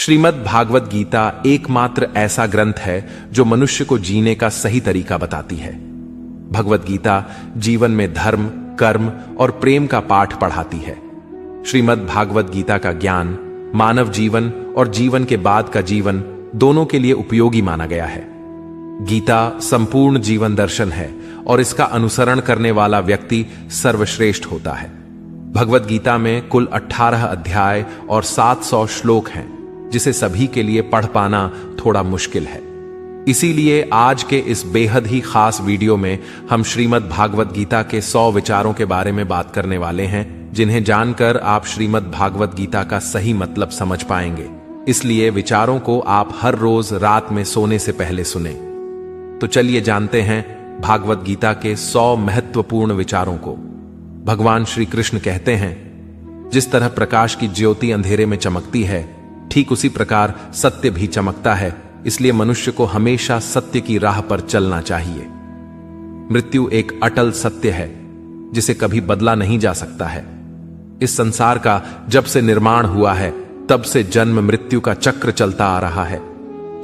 श्रीमद् भागवत गीता एकमात्र ऐसा ग्रंथ है जो मनुष्य को जीने का सही तरीका बताती है। भगवत गीता जीवन में धर्म, कर्म और प्रेम का पाठ पढ़ाती है। श्रीमद् भागवत गीता का ज्ञान मानव जीवन और जीवन के बाद का जीवन दोनों के लिए उपयोगी माना गया है। गीता संपूर्ण जीवन दर्शन है और इसका अनुसरण करने वाला व्यक्ति सर्वश्रेष्ठ होता है। भगवत गीता में कुल 18 अध्याय और 700 श्लोक हैं, जिसे सभी के लिए पढ़ पाना थोड़ा मुश्किल है। इसीलिए आज के इस बेहद ही खास वीडियो में हम श्रीमद् भागवत गीता के 100 विचारों के बारे में बात करने वाले हैं, जिन्हें जानकर आप श्रीमद् भागवत गीता का सही मतलब समझ पाएंगे। इसलिए विचारों को आप हर रोज रात में सोने से पहले सुने। तो चलिए जानते हैं भागवत गीता के 100 महत्वपूर्ण विचारों को। भगवान श्री कृष्ण कहते हैं, जिस तरह प्रकाश की ज्योति अंधेरे में चमकती है, ठीक उसी प्रकार सत्य भी चमकता है। इसलिए मनुष्य को हमेशा सत्य की राह पर चलना चाहिए। मृत्यु एक अटल सत्य है जिसे कभी बदला नहीं जा सकता है। इस संसार का जब से निर्माण हुआ है, तब से जन्म मृत्यु का चक्र चलता आ रहा है।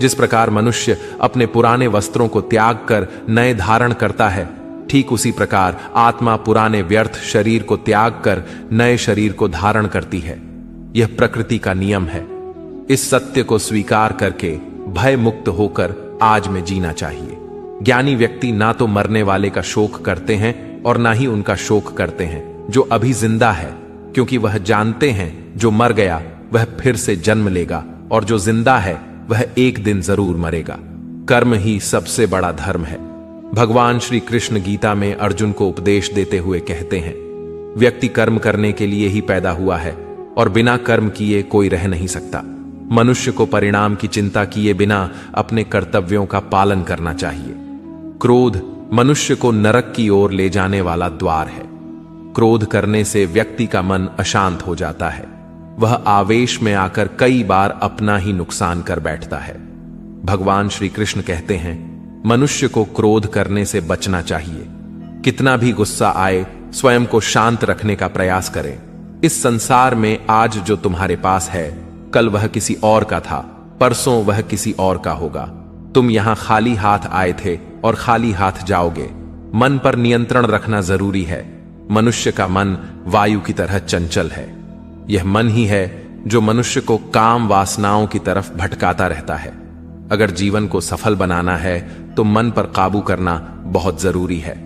जिस प्रकार मनुष्य अपने पुराने वस्त्रों को त्याग कर नए धारण करता है, ठीक उसी प्रकार आत्मा पुराने व्यर्थ शरीर को त्याग कर नए शरीर को धारण करती है। यह प्रकृति का नियम है। इस सत्य को स्वीकार करके भय मुक्त होकर आज में जीना चाहिए। ज्ञानी व्यक्ति ना तो मरने वाले का शोक करते हैं और ना ही उनका शोक करते हैं जो अभी जिंदा है, क्योंकि वह जानते हैं जो मर गया वह फिर से जन्म लेगा और जो जिंदा है वह एक दिन जरूर मरेगा। कर्म ही सबसे बड़ा धर्म है। भगवान श्री कृष्ण गीता में अर्जुन को उपदेश देते हुए कहते हैं, व्यक्ति कर्म करने के लिए ही पैदा हुआ है और बिना कर्म किए कोई रह नहीं सकता। मनुष्य को परिणाम की चिंता किए बिना अपने कर्तव्यों का पालन करना चाहिए। क्रोध मनुष्य को नरक की ओर ले जाने वाला द्वार है। क्रोध करने से व्यक्ति का मन अशांत हो जाता है। वह आवेश में आकर कई बार अपना ही नुकसान कर बैठता है। भगवान श्री कृष्ण कहते हैं, मनुष्य को क्रोध करने से बचना चाहिए। कितना भी गुस्सा आए, स्वयं को शांत रखने का प्रयास करें। इस संसार में आज जो तुम्हारे पास है, कल वह किसी और का था, परसों वह किसी और का होगा। तुम यहां खाली हाथ आए थे और खाली हाथ जाओगे। मन पर नियंत्रण रखना जरूरी है। मनुष्य का मन वायु की तरह चंचल है। यह मन ही है जो मनुष्य को काम वासनाओं की तरफ भटकाता रहता है। अगर जीवन को सफल बनाना है तो मन पर काबू करना बहुत जरूरी है।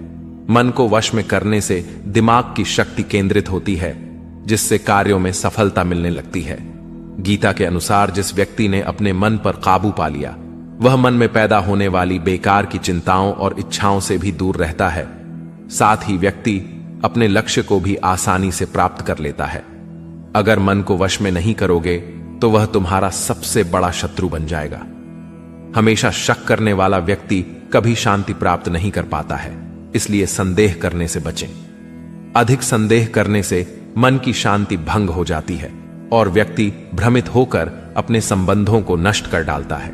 मन को वश में करने से दिमाग की शक्ति केंद्रित होती है, जिससे कार्यों में सफलता मिलने लगती है। गीता के अनुसार जिस व्यक्ति ने अपने मन पर काबू पा लिया, वह मन में पैदा होने वाली बेकार की चिंताओं और इच्छाओं से भी दूर रहता है। साथ ही व्यक्ति अपने लक्ष्य को भी आसानी से प्राप्त कर लेता है। अगर मन को वश में नहीं करोगे तो वह तुम्हारा सबसे बड़ा शत्रु बन जाएगा। हमेशा शक करने वाला व्यक्ति कभी शांति प्राप्त नहीं कर पाता है। इसलिए संदेह करने से बचें। अधिक संदेह करने से मन की शांति भंग हो जाती है और व्यक्ति भ्रमित होकर अपने संबंधों को नष्ट कर डालता है।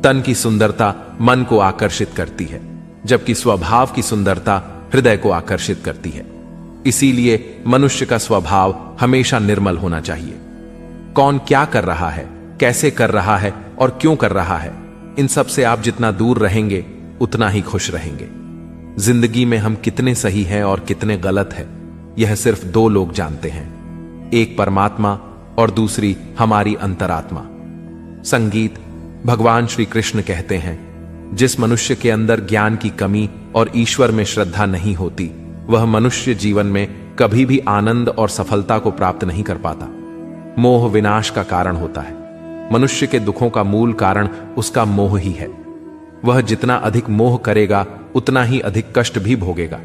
तन की सुंदरता मन को आकर्षित करती है, जबकि स्वभाव की सुंदरता हृदय को आकर्षित करती है। इसीलिए मनुष्य का स्वभाव हमेशा निर्मल होना चाहिए। कौन क्या कर रहा है, कैसे कर रहा है और क्यों कर रहा है, इन सब से आप जितना दूर रहेंगे उतना ही खुश रहेंगे। जिंदगी में हम कितने सही हैं और कितने गलत हैं, यह सिर्फ दो लोग जानते हैं, एक परमात्मा और दूसरी हमारी अंतरात्मा। संगीत भगवान श्री कृष्ण कहते हैं, जिस मनुष्य के अंदर ज्ञान की कमी और ईश्वर में श्रद्धा नहीं होती, वह मनुष्य जीवन में कभी भी आनंद और सफलता को प्राप्त नहीं कर पाता। मोह विनाश का कारण होता है। मनुष्य के दुखों का मूल कारण उसका मोह ही है। वह जितना अधिक मोह करेगा उतना ही अधिक कष्ट भी भोगेगा।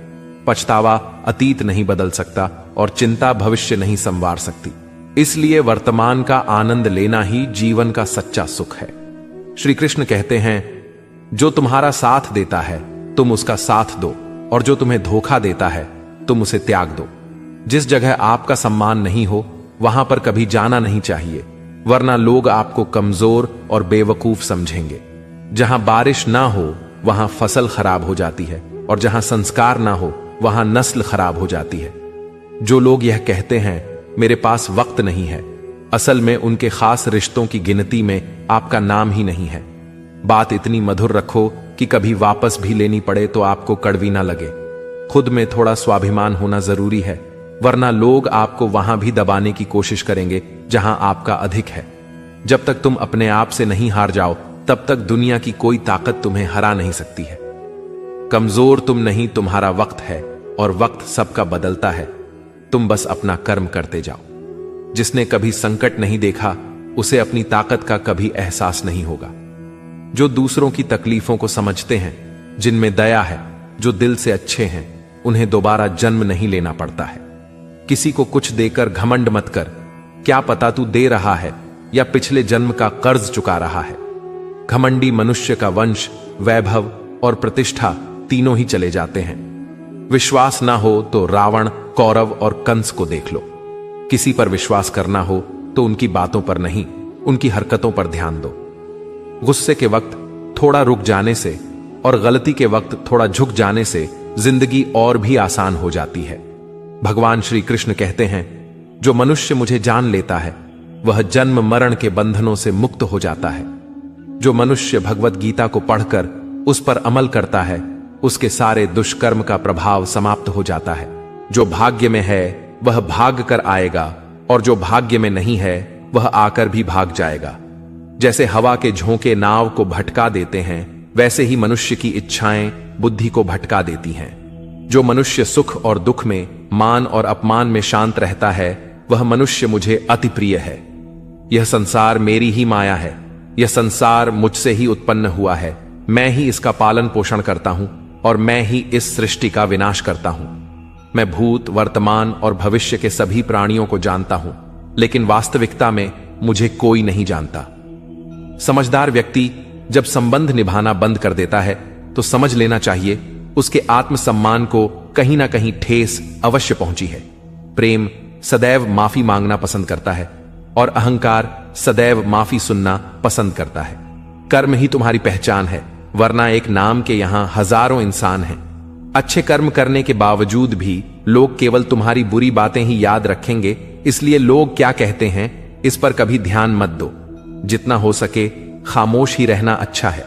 पछतावा अतीत नहीं बदल सकता और चिंता भविष्य नहीं संवार सकती। इसलिए वर्तमान का आनंद लेना ही जीवन का सच्चा सुख है। श्री कृष्ण कहते हैं, जो तुम्हारा साथ देता है तुम उसका साथ दो, और जो तुम्हें धोखा देता है तुम उसे त्याग दो। जिस जगह आपका सम्मान नहीं हो वहां पर कभी जाना नहीं चाहिए, वरना लोग आपको कमजोर और बेवकूफ समझेंगे। जहां बारिश ना हो वहां फसल खराब हो जाती है, और जहां संस्कार ना हो वहां नस्ल खराब हो जाती है। जो लोग यह कहते हैं मेरे पास वक्त नहीं है, असल में उनके खास रिश्तों की गिनती में आपका नाम ही नहीं है। बात इतनी मधुर रखो कि कभी वापस भी लेनी पड़े तो आपको कड़वी ना लगे। खुद में थोड़ा स्वाभिमान होना जरूरी है, वरना लोग आपको वहां भी दबाने की कोशिश करेंगे जहां आपका अधिक है। जब तक तुम अपने आप से नहीं हार जाओ, तब तक दुनिया की कोई ताकत तुम्हें हरा नहीं सकती है। कमजोर तुम नहीं, तुम्हारा वक्त है, और वक्त सबका बदलता है। तुम बस अपना कर्म करते जाओ। जिसने कभी संकट नहीं देखा, उसे अपनी ताकत का कभी एहसास नहीं होगा। जो दूसरों की तकलीफों को समझते हैं, जिनमें दया है, जो दिल से अच्छे हैं, उन्हें दोबारा जन्म नहीं लेना पड़ता है। किसी को कुछ देकर घमंड मत कर। क्या पता तू दे रहा है या पिछले जन्म का कर्ज चुका रहा है। घमंडी मनुष्य का वंश, वैभव और प्रतिष्ठा तीनों ही चले जाते हैं। विश्वास ना हो तो रावण, कौरव और कंस को देख लो। किसी पर विश्वास करना हो तो उनकी बातों पर नहीं, उनकी हरकतों पर ध्यान दो। गुस्से के वक्त थोड़ा रुक जाने से और गलती के वक्त थोड़ा झुक जाने से जिंदगी और भी आसान हो जाती है। भगवान श्री कृष्ण कहते हैं, जो मनुष्य मुझे जान लेता है वह जन्म मरण के बंधनों से मुक्त हो जाता है। जो मनुष्य भगवत गीता को पढ़कर उस पर अमल करता है, उसके सारे दुष्कर्म का प्रभाव समाप्त हो जाता है। जो भाग्य में है वह भाग कर आएगा, और जो भाग्य में नहीं है वह आकर भी भाग जाएगा। जैसे हवा के झोंके नाव को भटका देते हैं, वैसे ही मनुष्य की इच्छाएं बुद्धि को भटका देती हैं। जो मनुष्य सुख और दुख में, मान और अपमान में शांत रहता है, वह मनुष्य मुझे अति प्रिय है। यह संसार मेरी ही माया है। यह संसार मुझसे ही उत्पन्न हुआ है। मैं ही इसका पालन पोषण करता हूं और मैं ही इस सृष्टि का विनाश करता हूं। मैं भूत, वर्तमान और भविष्य के सभी प्राणियों को जानता हूं, लेकिन वास्तविकता में मुझे कोई नहीं जानता। समझदार व्यक्ति जब संबंध निभाना बंद कर देता है तो समझ लेना चाहिए उसके आत्मसम्मान को कहीं ना कहीं ठेस अवश्य पहुंची है। प्रेम सदैव माफी मांगना पसंद करता है और अहंकार सदैव माफी सुनना पसंद करता है। कर्म ही तुम्हारी पहचान है, वरना एक नाम के यहां हजारों इंसान हैं। अच्छे कर्म करने के बावजूद भी लोग केवल तुम्हारी बुरी बातें ही याद रखेंगे, इसलिए लोग क्या कहते हैं इस पर कभी ध्यान मत दो। जितना हो सके खामोश ही रहना अच्छा है,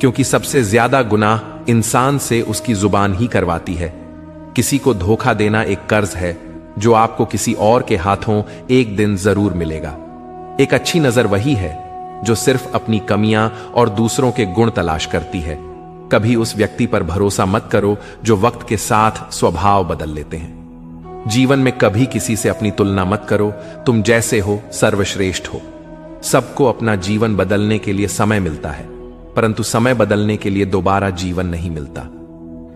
क्योंकि सबसे ज्यादा गुनाह इंसान से उसकी जुबान ही करवाती है। किसी को धोखा देना एक कर्ज है जो आपको किसी और के हाथों एक दिन जरूर मिलेगा। एक अच्छी नजर वही है जो सिर्फ अपनी कमियां और दूसरों के गुण तलाश करती है। कभी उस व्यक्ति पर भरोसा मत करो जो वक्त के साथ स्वभाव बदल लेते हैं। जीवन में कभी किसी से अपनी तुलना मत करो। तुम जैसे हो सर्वश्रेष्ठ हो। सबको अपना जीवन बदलने के लिए समय मिलता है, परंतु समय बदलने के लिए दोबारा जीवन नहीं मिलता।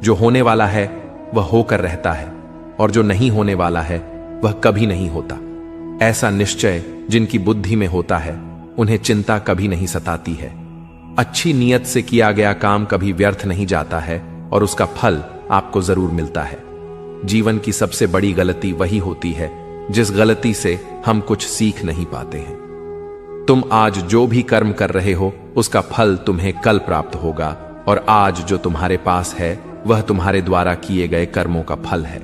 जो होने वाला है वह होकर रहता है, और जो नहीं होने वाला है वह कभी नहीं होता। ऐसा निश्चय जिनकी बुद्धि में होता है, उन्हें चिंता कभी नहीं सताती है। अच्छी नीयत से किया गया काम कभी व्यर्थ नहीं जाता है और उसका फल आपको जरूर मिलता है। जीवन की सबसे बड़ी गलती वही होती है जिस गलती से हम कुछ सीख नहीं पाते हैं। तुम आज जो भी कर्म कर रहे हो उसका फल तुम्हें कल प्राप्त होगा, और आज जो तुम्हारे पास है वह तुम्हारे द्वारा किए गए कर्मों का फल है।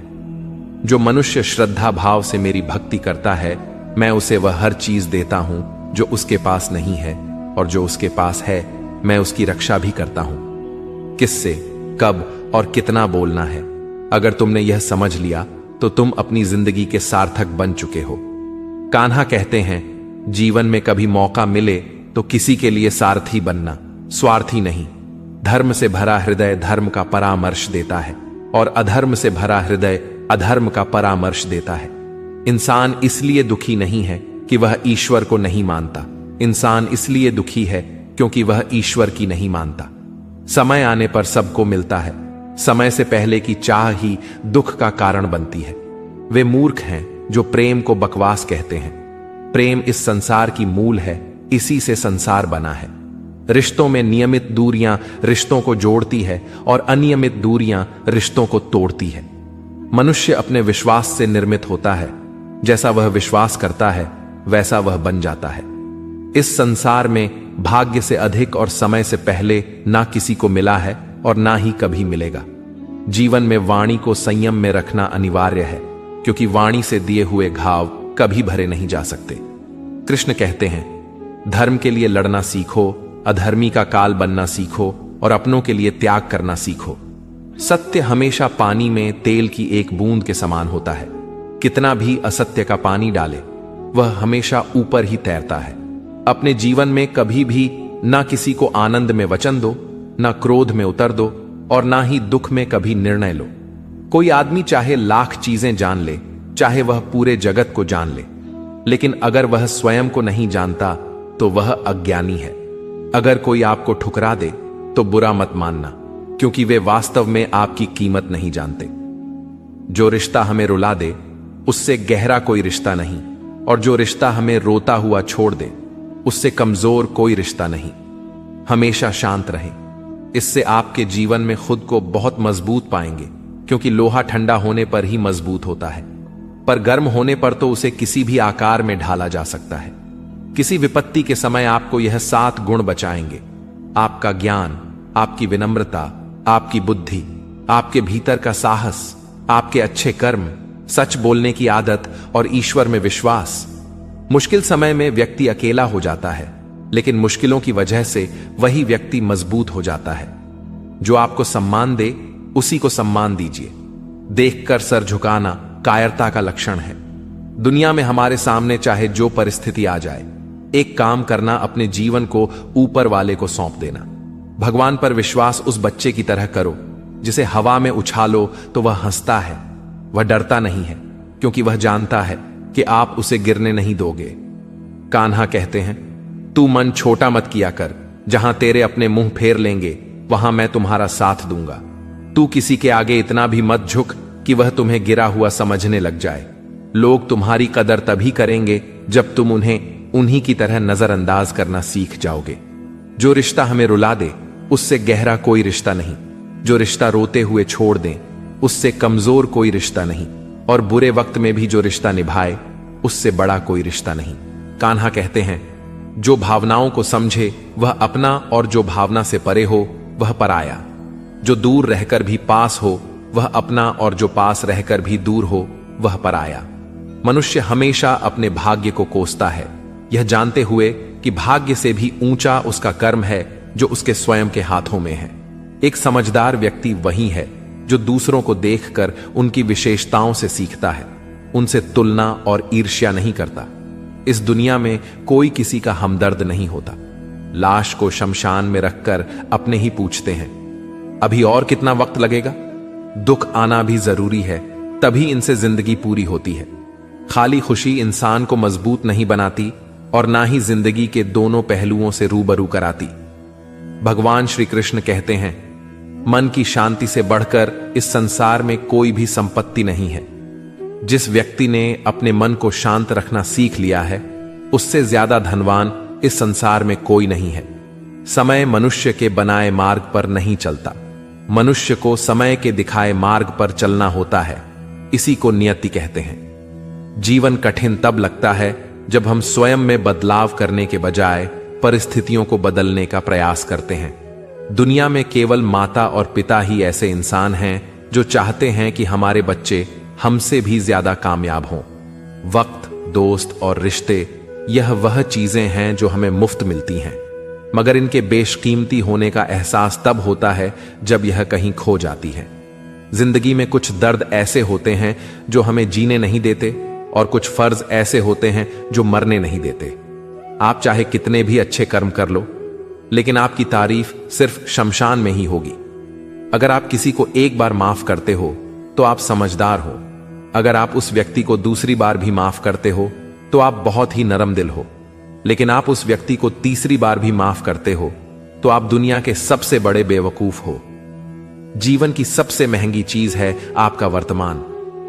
जो मनुष्य श्रद्धा भाव से मेरी भक्ति करता है, मैं उसे वह हर चीज देता हूं जो उसके पास नहीं है, और जो उसके पास है मैं उसकी रक्षा भी करता हूं। किससे, कब और कितना बोलना है, अगर तुमने यह समझ लिया तो तुम अपनी जिंदगी के सार्थक बन चुके हो। कान्हा कहते हैं, जीवन में कभी मौका मिले तो किसी के लिए सारथी बनना, स्वार्थी नहीं। धर्म से भरा हृदय धर्म का परामर्श देता है, और अधर्म से भरा हृदय अधर्म का परामर्श देता है। इंसान इसलिए दुखी नहीं है कि वह ईश्वर को नहीं मानता। इंसान इसलिए दुखी है क्योंकि वह ईश्वर की नहीं मानता। समय आने पर सबको मिलता है। समय से पहले की चाह ही दुख का कारण बनती है। वे मूर्ख हैं जो प्रेम को बकवास कहते हैं। प्रेम इस संसार की मूल है, इसी से संसार बना है। रिश्तों में नियमित दूरियां रिश्तों को जोड़ती है और अनियमित दूरियां रिश्तों को तोड़ती है। मनुष्य अपने विश्वास से निर्मित होता है। जैसा वह विश्वास करता है वैसा वह बन जाता है। इस संसार में भाग्य से अधिक और समय से पहले ना किसी को मिला है और ना ही कभी मिलेगा। जीवन में वाणी को संयम में रखना अनिवार्य है, क्योंकि वाणी से दिए हुए घाव कभी भरे नहीं जा सकते। कृष्ण कहते हैं, धर्म के लिए लड़ना सीखो, अधर्मी का काल बनना सीखो और अपनों के लिए त्याग करना सीखो। सत्य हमेशा पानी में तेल की एक बूंद के समान होता है। कितना भी असत्य का पानी डाले, वह हमेशा ऊपर ही तैरता है। अपने जीवन में कभी भी ना किसी को आनंद में वचन दो, ना क्रोध में उतर दो और ना ही दुख में कभी निर्णय लो। कोई आदमी चाहे लाख चीजें जान ले, चाहे वह पूरे जगत को जान ले, लेकिन अगर वह स्वयं को नहीं जानता तो वह अज्ञानी है। अगर कोई आपको ठुकरा दे तो बुरा मत मानना, क्योंकि वे वास्तव में आपकी कीमत नहीं जानते। जो रिश्ता हमें रुला दे उससे गहरा कोई रिश्ता नहीं, और जो रिश्ता हमें रोता हुआ छोड़ दे उससे कमजोर कोई रिश्ता नहीं। हमेशा शांत रहें, इससे आपके जीवन में खुद को बहुत मजबूत पाएंगे, क्योंकि लोहा ठंडा होने पर ही मजबूत होता है, पर गर्म होने पर तो उसे किसी भी आकार में ढाला जा सकता है। किसी विपत्ति के समय आपको यह 7 गुण बचाएंगे: आपका ज्ञान, आपकी विनम्रता, आपकी बुद्धि, आपके भीतर का साहस, आपके अच्छे कर्म, सच बोलने की आदत और ईश्वर में विश्वास। मुश्किल समय में व्यक्ति अकेला हो जाता है, लेकिन मुश्किलों की वजह से वही व्यक्ति मजबूत हो जाता है। जो आपको सम्मान दे उसी को सम्मान दीजिए। देखकर सर झुकाना कायरता का लक्षण है। दुनिया में हमारे सामने चाहे जो परिस्थिति आ जाए, एक काम करना, अपने जीवन को ऊपर वाले को सौंप देना। भगवान पर विश्वास उस बच्चे की तरह करो जिसे हवा में उछालो तो वह हंसता है। वह डरता नहीं है, क्योंकि वह जानता है कि आप उसे गिरने नहीं दोगे। कान्हा कहते हैं, तू मन छोटा मत किया कर, जहां तेरे अपने मुंह फेर लेंगे वहां मैं तुम्हारा साथ दूंगा। तू किसी के आगे इतना भी मत झुक कि वह तुम्हें गिरा हुआ समझने लग जाए। लोग तुम्हारी कदर तभी करेंगे जब तुम उन्हें उन्हीं की तरह नजरअंदाज करना सीख जाओगे। जो रिश्ता हमें रुला दे उससे गहरा कोई रिश्ता नहीं। जो रिश्ता रोते हुए छोड़ दें उससे कमजोर कोई रिश्ता नहीं, और बुरे वक्त में भी जो रिश्ता निभाए उससे बड़ा कोई रिश्ता नहीं। कान्हा कहते हैं, जो भावनाओं को समझे वह अपना, और जो भावना से परे हो वह पराया। जो दूर रहकर भी पास हो वह अपना, और जो पास रहकर भी दूर हो वह पराया। मनुष्य हमेशा अपने भाग्य को कोसता है, यह जानते हुए कि भाग्य से भी ऊंचा उसका कर्म है जो उसके स्वयं के हाथों में है। एक समझदार व्यक्ति वही है जो दूसरों को देखकर उनकी विशेषताओं से सीखता है, उनसे तुलना और ईर्ष्या नहीं करता। इस दुनिया में कोई किसी का हमदर्द नहीं होता। लाश को शमशान में रखकर अपने ही पूछते हैं, अभी और कितना वक्त लगेगा? दुख आना भी जरूरी है, तभी इनसे जिंदगी पूरी होती है। खाली खुशी इंसान को मजबूत नहीं बनाती और ना ही जिंदगी के दोनों पहलुओं से रूबरू कराती। भगवान श्री कृष्ण कहते हैं, मन की शांति से बढ़कर इस संसार में कोई भी संपत्ति नहीं है। जिस व्यक्ति ने अपने मन को शांत रखना सीख लिया है, उससे ज्यादा धनवान इस संसार में कोई नहीं है। समय मनुष्य के बनाए मार्ग पर नहीं चलता, मनुष्य को समय के दिखाए मार्ग पर चलना होता है। इसी को नियति कहते हैं। जीवन कठिन तब लगता है जब हम स्वयं में बदलाव करने के बजाय परिस्थितियों को बदलने का प्रयास करते हैं। दुनिया में केवल माता और पिता ही ऐसे इंसान हैं जो चाहते हैं कि हमारे बच्चे हमसे भी ज्यादा कामयाब हों। वक्त, दोस्त और रिश्ते, यह वह चीजें हैं जो हमें मुफ्त मिलती हैं, मगर इनके बेशकीमती होने का एहसास तब होता है जब यह कहीं खो जाती है। जिंदगी में कुछ दर्द ऐसे होते हैं जो हमें जीने नहीं देते, और कुछ फर्ज ऐसे होते हैं जो मरने नहीं देते। आप चाहे कितने भी अच्छे कर्म कर लो, लेकिन आपकी तारीफ सिर्फ शमशान में ही होगी। अगर आप किसी को एक बार माफ करते हो तो आप समझदार हो। अगर आप उस व्यक्ति को दूसरी बार भी माफ करते हो तो आप बहुत ही नरम दिल हो। लेकिन आप उस व्यक्ति को तीसरी बार भी माफ करते हो तो आप दुनिया के सबसे बड़े बेवकूफ हो। जीवन की सबसे महंगी चीज है आपका वर्तमान,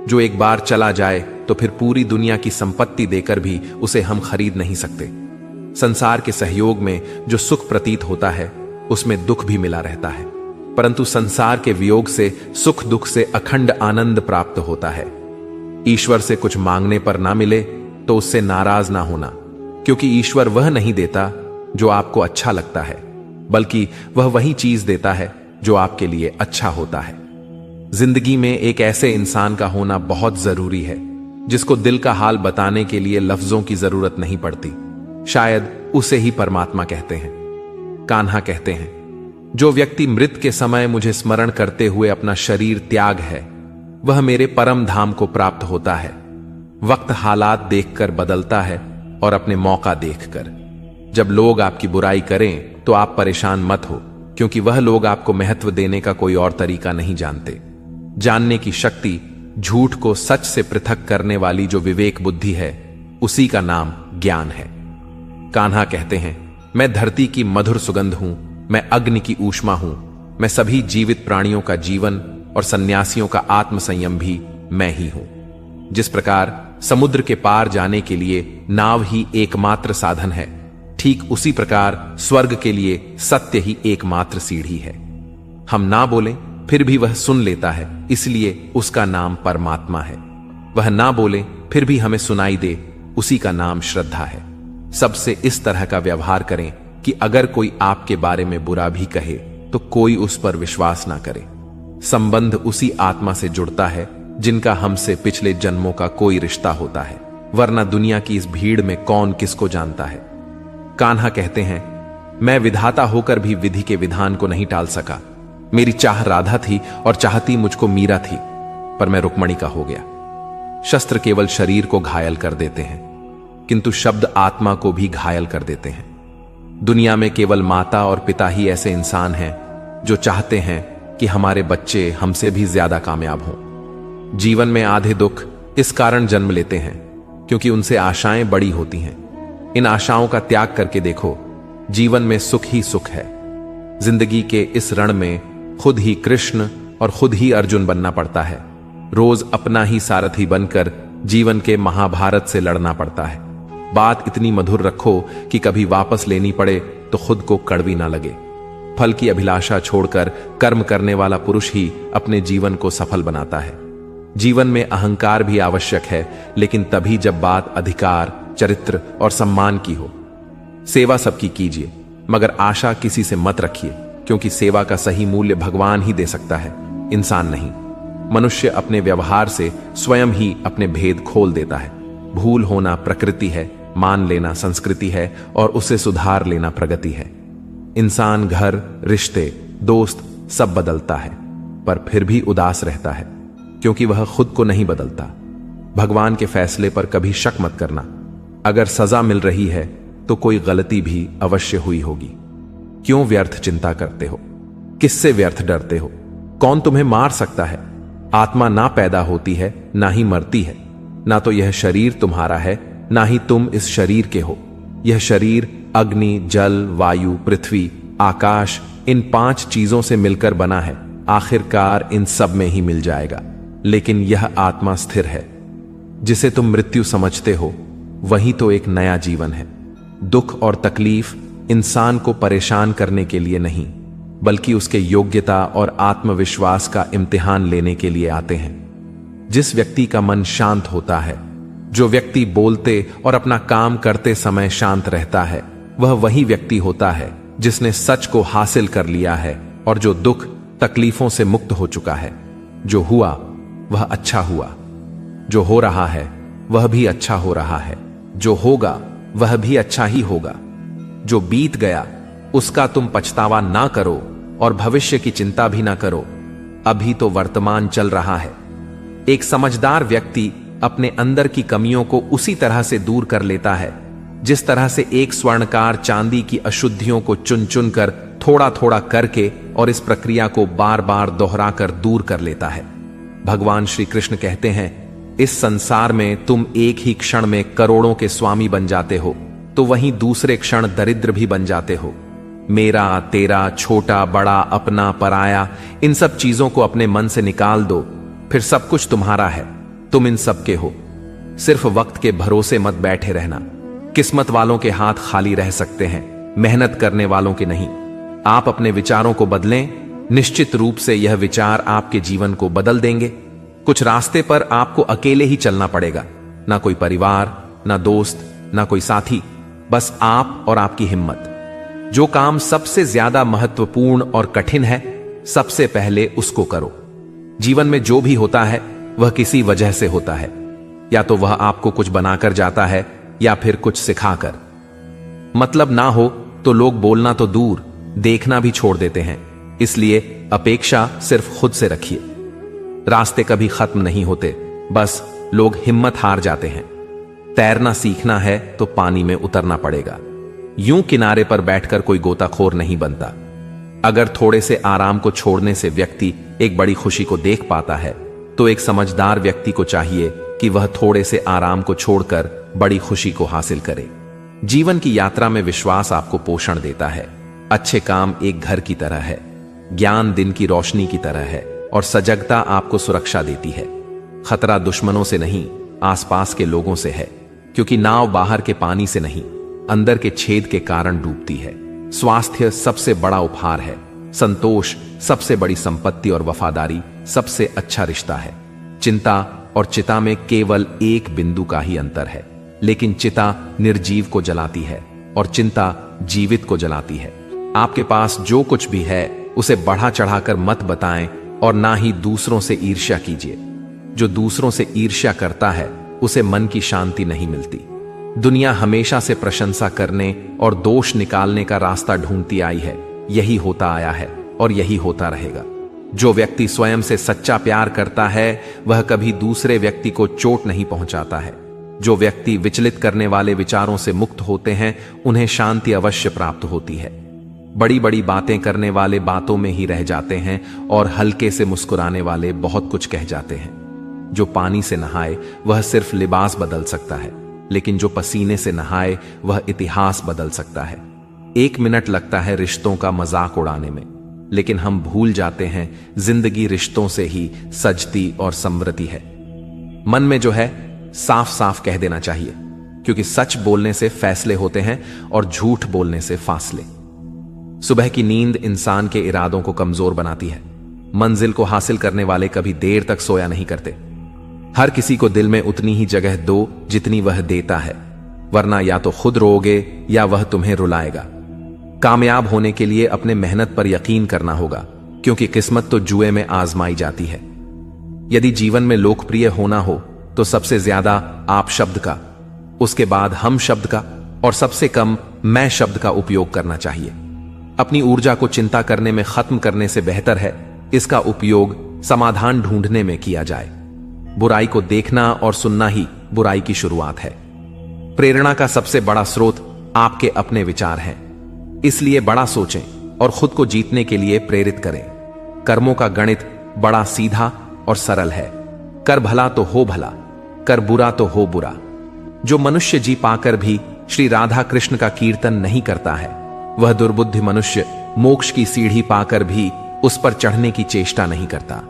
जो एक बार चला जाए तो फिर पूरी दुनिया की संपत्ति देकर भी उसे हम खरीद नहीं सकते। संसार के सहयोग में जो सुख प्रतीत होता है उसमें दुख भी मिला रहता है, परंतु संसार के वियोग से सुख दुख से अखंड आनंद प्राप्त होता है। ईश्वर से कुछ मांगने पर ना मिले तो उससे नाराज ना होना, क्योंकि ईश्वर वह नहीं देता जो आपको अच्छा लगता है, बल्कि वह वही चीज देता है जो आपके लिए अच्छा होता है। जिंदगी में एक ऐसे इंसान का होना बहुत जरूरी है जिसको दिल का हाल बताने के लिए लफ्जों की जरूरत नहीं पड़ती। शायद उसे ही परमात्मा कहते हैं। कान्हा कहते हैं, जो व्यक्ति मृत के समय मुझे स्मरण करते हुए अपना शरीर त्याग है, वह मेरे परम धाम को प्राप्त होता है। वक्त हालात देखकर बदलता है और अपने मौका देखकर। जब लोग आपकी बुराई करें तो आप परेशान मत हो, क्योंकि वह लोग आपको महत्व देने का कोई और तरीका नहीं जानते। जानने की शक्ति, झूठ को सच से पृथक करने वाली जो विवेक बुद्धि है, उसी का नाम ज्ञान है। कान्हा कहते हैं, मैं धरती की मधुर सुगंध हूं, मैं अग्नि की ऊष्मा हूं, मैं सभी जीवित प्राणियों का जीवन और सन्यासियों का आत्म संयम भी मैं ही हूं। जिस प्रकार समुद्र के पार जाने के लिए नाव ही एकमात्र साधन है, ठीक उसी प्रकार स्वर्ग के लिए सत्य ही एकमात्र सीढ़ी है। हम ना बोलें फिर भी वह सुन लेता है, इसलिए उसका नाम परमात्मा है। वह ना बोले फिर भी हमें सुनाई दे, उसी का नाम श्रद्धा है। सबसे इस तरह का व्यवहार करें कि अगर कोई आपके बारे में बुरा भी कहे तो कोई उस पर विश्वास ना करे। संबंध उसी आत्मा से जुड़ता है जिनका हमसे पिछले जन्मों का कोई रिश्ता होता है, वरना दुनिया की इस भीड़ में कौन किसको जानता है। कान्हा कहते हैं, मैं विधाता होकर भी विधि के विधान को नहीं टाल सका। मेरी चाह राधा थी और चाहती मुझको मीरा थी, पर मैं रुक्मणी का हो गया। शस्त्र केवल शरीर को घायल कर देते हैं, किंतु शब्द आत्मा को भी घायल कर देते हैं। दुनिया में केवल माता और पिता ही ऐसे इंसान हैं जो चाहते हैं कि हमारे बच्चे हमसे भी ज्यादा कामयाब हों। जीवन में आधे दुख इस कारण जन्म लेते हैं क्योंकि उनसे आशाएं बड़ी होती हैं। इन आशाओं का त्याग करके देखो, जीवन में सुख ही सुख है। जिंदगी के इस रण में खुद ही कृष्ण और खुद ही अर्जुन बनना पड़ता है। रोज अपना ही सारथी बनकर जीवन के महाभारत से लड़ना पड़ता है। बात इतनी मधुर रखो कि कभी वापस लेनी पड़े तो खुद को कड़वी ना लगे। फल की अभिलाषा छोड़कर कर्म करने वाला पुरुष ही अपने जीवन को सफल बनाता है। जीवन में अहंकार भी आवश्यक है, लेकिन तभी जब बात अधिकार, चरित्र और सम्मान की हो। सेवा सबकी कीजिए, मगर आशा किसी से मत रखिए, क्योंकि सेवा का सही मूल्य भगवान ही दे सकता है, इंसान नहीं। मनुष्य अपने व्यवहार से स्वयं ही अपने भेद खोल देता है। भूल होना प्रकृति है, मान लेना संस्कृति है और उसे सुधार लेना प्रगति है। इंसान घर, रिश्ते, दोस्त सब बदलता है, पर फिर भी उदास रहता है, क्योंकि वह खुद को नहीं बदलता। भगवान के फैसले पर कभी शक मत करना। अगर सजा मिल रही है तो कोई गलती भी अवश्य हुई होगी। क्यों व्यर्थ चिंता करते हो? किससे व्यर्थ डरते हो? कौन तुम्हें मार सकता है? आत्मा ना पैदा होती है, ना ही मरती है। ना तो यह शरीर तुम्हारा है, ना ही तुम इस शरीर के हो। यह शरीर अग्नि, जल, वायु, पृथ्वी, आकाश, इन 5 चीजों से मिलकर बना है। आखिरकार इन सब में ही मिल जाएगा। लेकिन यह आत्मा स्थिर है। जिसे तुम मृत्यु समझते हो, वही तो एक नया जीवन है। दुख और तकलीफ इंसान को परेशान करने के लिए नहीं, बल्कि उसके योग्यता और आत्मविश्वास का इम्तिहान लेने के लिए आते हैं। जिस व्यक्ति का मन शांत होता है, जो व्यक्ति बोलते और अपना काम करते समय शांत रहता है, वह वही व्यक्ति होता है जिसने सच को हासिल कर लिया है और जो दुख तकलीफों से मुक्त हो चुका है। जो हुआ वह अच्छा हुआ, जो हो रहा है वह भी अच्छा हो रहा है, जो होगा वह भी अच्छा ही होगा। जो बीत गया उसका तुम पछतावा ना करो और भविष्य की चिंता भी ना करो। अभी तो वर्तमान चल रहा है। एक समझदार व्यक्ति अपने अंदर की कमियों को उसी तरह से दूर कर लेता है जिस तरह से एक स्वर्णकार चांदी की अशुद्धियों को चुन चुन कर थोड़ा थोड़ा करके और इस प्रक्रिया को बार बार दोहराकर दूर कर लेता है। भगवान श्री कृष्ण कहते हैं, इस संसार में तुम एक ही क्षण में करोड़ों के स्वामी बन जाते हो, तो वहीं दूसरे क्षण दरिद्र भी बन जाते हो। मेरा, तेरा, छोटा, बड़ा, अपना, पराया, इन सब चीजों को अपने मन से निकाल दो, फिर सब कुछ तुम्हारा है। तुम इन सब के हो। सिर्फ वक्त के भरोसे मत बैठे रहना। किस्मत वालों के हाथ खाली रह सकते हैं, मेहनत करने वालों के नहीं। आप अपने विचारों को बदलें, निश्चित रूप से यह विचार आपके जीवन को बदल देंगे। कुछ रास्ते पर आपको अकेले ही चलना पड़ेगा, ना कोई परिवार, ना दोस्त, ना कोई साथी, बस आप और आपकी हिम्मत। जो काम सबसे ज्यादा महत्वपूर्ण और कठिन है, सबसे पहले उसको करो। जीवन में जो भी होता है वह किसी वजह से होता है। या तो वह आपको कुछ बनाकर जाता है या फिर कुछ सिखाकर। मतलब ना हो तो लोग बोलना तो दूर, देखना भी छोड़ देते हैं। इसलिए अपेक्षा सिर्फ खुद से रखिए। रास्ते कभी खत्म नहीं होते, बस लोग हिम्मत हार जाते हैं। तैरना सीखना है तो पानी में उतरना पड़ेगा। यूं किनारे पर बैठकर कोई गोताखोर नहीं बनता। अगर थोड़े से आराम को छोड़ने से व्यक्ति एक बड़ी खुशी को देख पाता है, तो एक समझदार व्यक्ति को चाहिए कि वह थोड़े से आराम को छोड़कर बड़ी खुशी को हासिल करे। जीवन की यात्रा में विश्वास आपको पोषण देता है। अच्छे काम एक घर की तरह है, ज्ञान दिन की रोशनी की तरह है, और सजगता आपको सुरक्षा देती है। खतरा दुश्मनों से नहीं, आसपास के लोगों से है, क्योंकि नाव बाहर के पानी से नहीं, अंदर के छेद के कारण डूबती है। स्वास्थ्य सबसे बड़ा उपहार है, संतोष सबसे बड़ी संपत्ति, और वफादारी सबसे अच्छा रिश्ता है। चिंता और चिता में केवल एक बिंदु का ही अंतर है, लेकिन चिता निर्जीव को जलाती है और चिंता जीवित को जलाती है। आपके पास जो कुछ भी है उसे बढ़ा चढ़ाकर मत बताएं, और ना ही दूसरों से ईर्ष्या कीजिए। जो दूसरों से ईर्ष्या करता है उसे मन की शांति नहीं मिलती। दुनिया हमेशा से प्रशंसा करने और दोष निकालने का रास्ता ढूंढती आई है। यही होता आया है और यही होता रहेगा। जो व्यक्ति स्वयं से सच्चा प्यार करता है वह कभी दूसरे व्यक्ति को चोट नहीं पहुंचाता है। जो व्यक्ति विचलित करने वाले विचारों से मुक्त होते हैं उन्हें शांति अवश्य प्राप्त होती है। बड़ी बड़ी बातें करने वाले बातों में ही रह जाते हैं, और हल्के से मुस्कुराने वाले बहुत कुछ कह जाते हैं। जो पानी से नहाए वह सिर्फ लिबास बदल सकता है, लेकिन जो पसीने से नहाए वह इतिहास बदल सकता है। 1 मिनट लगता है रिश्तों का मजाक उड़ाने में, लेकिन हम भूल जाते हैं जिंदगी रिश्तों से ही सजती और संवरती है। मन में जो है साफ साफ कह देना चाहिए, क्योंकि सच बोलने से फैसले होते हैं और झूठ बोलने से फासले। सुबह की नींद इंसान के इरादों को कमजोर बनाती है। मंजिल को हासिल करने वाले कभी देर तक सोया नहीं करते। हर किसी को दिल में उतनी ही जगह दो जितनी वह देता है, वरना या तो खुद रोओगे या वह तुम्हें रुलाएगा। कामयाब होने के लिए अपने मेहनत पर यकीन करना होगा, क्योंकि किस्मत तो जुए में आजमाई जाती है। यदि जीवन में लोकप्रिय होना हो तो सबसे ज्यादा आप शब्द का, उसके बाद हम शब्द का, और सबसे कम मैं शब्द का उपयोग करना चाहिए। अपनी ऊर्जा को चिंता करने में खत्म करने से बेहतर है इसका उपयोग समाधान ढूंढने में किया जाए। बुराई को देखना और सुनना ही बुराई की शुरुआत है। प्रेरणा का सबसे बड़ा स्रोत आपके अपने विचार हैं, इसलिए बड़ा सोचें और खुद को जीतने के लिए प्रेरित करें। कर्मों का गणित बड़ा सीधा और सरल है। कर भला तो हो भला, कर बुरा तो हो बुरा। जो मनुष्य जी पाकर भी श्री राधा कृष्ण का कीर्तन नहीं करता है, वह दुर्बुद्धि मनुष्य मोक्ष की सीढ़ी पाकर भी उस पर चढ़ने की चेष्टा नहीं करता।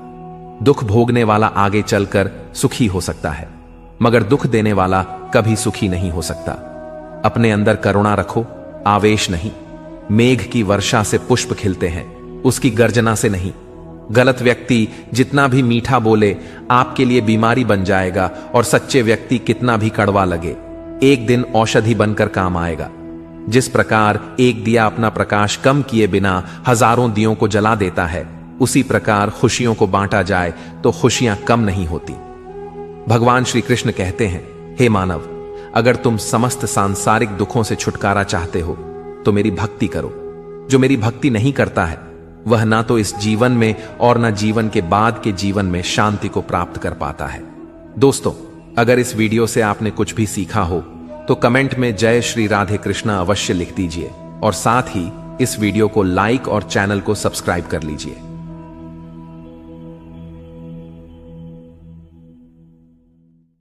दुख भोगने वाला आगे चलकर सुखी हो सकता है, मगर दुख देने वाला कभी सुखी नहीं हो सकता। अपने अंदर करुणा रखो, आवेश नहीं। मेघ की वर्षा से पुष्प खिलते हैं, उसकी गर्जना से नहीं। गलत व्यक्ति जितना भी मीठा बोले आपके लिए बीमारी बन जाएगा, और सच्चे व्यक्ति कितना भी कड़वा लगे एक दिन औषधि बनकर काम आएगा। जिस प्रकार एक दिया अपना प्रकाश कम किए बिना हजारों दियों को जला देता है, उसी प्रकार खुशियों को बांटा जाए तो खुशियां कम नहीं होती। भगवान श्री कृष्ण कहते हैं, हे मानव, अगर तुम समस्त सांसारिक दुखों से छुटकारा चाहते हो तो मेरी भक्ति करो। जो मेरी भक्ति नहीं करता है वह ना तो इस जीवन में और ना जीवन के बाद के जीवन में शांति को प्राप्त कर पाता है। दोस्तों, अगर इस वीडियो से आपने कुछ भी सीखा हो तो कमेंट में जय श्री राधे कृष्णा अवश्य लिख दीजिए, और साथ ही इस वीडियो को लाइक और चैनल को सब्सक्राइब कर लीजिए।